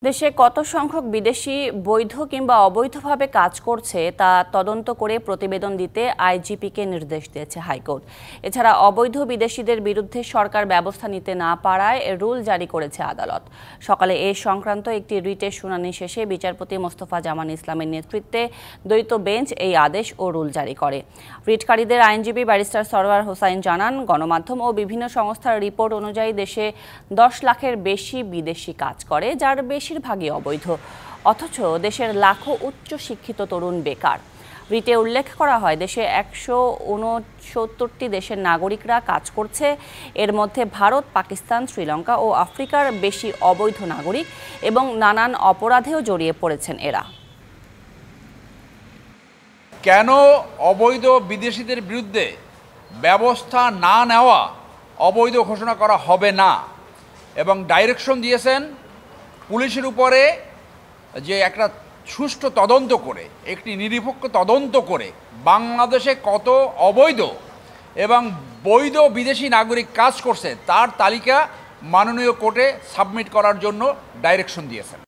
দেশে কত সংখ্যক বিদেশি বৈধ কিংবা অবৈধভাবে কাজ করছে তা তদন্ত করে প্রতিবেদন দিতে আইজিপিকে নির্দেশ দিয়েছে হাইকোর্ট। এছাড়া অবৈধ বিদেশিদের বিরুদ্ধে সরকার ব্যবস্থা নিতে না পারায় রুল জারি করেছে আদালত। সকালে এ সংক্রান্ত একটি রিটের শুনানি শেষে বিচারপতি মোস্তফা জামান ইসলামের নেতৃত্বে দ্বৈত বেঞ্চ এই আদেশ ও রুল জারি করে। রিটকারীদের আইনজীবী ব্যারিস্টার সরওয়ার হোসাইন জানান, গণমাধ্যম ও বিভিন্ন সংস্থার রিপোর্ট অনুযায়ী দেশে 10 লাখের বেশি বিদেশি কাজ করে, যার বেশিরভাগই অবৈধ। অথচ দেশের লাখো উচ্চ শিক্ষিত তরুণ বেকার। রিটে উল্লেখ করা হয়, দেশে 169টি দেশের নাগরিকরা কাজ করছে। এর মধ্যে ভারত, পাকিস্তান, শ্রীলঙ্কা ও আফ্রিকার বেশি অবৈধ নাগরিক এবং নানান অপরাধেও জড়িয়ে পড়েছেন এরা। কেন অবৈধ বিদেশিদের বিরুদ্ধে ব্যবস্থা না নেওয়া অবৈধ ঘোষণা করা হবে না এবং ডাইরেকশন দিয়েছেন পুলিশের উপরে যে একটা সুষ্ঠু তদন্ত করে, একটি নিরপেক্ষ তদন্ত করে বাংলাদেশে কত অবৈধ এবং বৈধ বিদেশি নাগরিক কাজ করছে তার তালিকা মাননীয় কোর্টে সাবমিট করার জন্য ডাইরেকশন দিয়েছেন।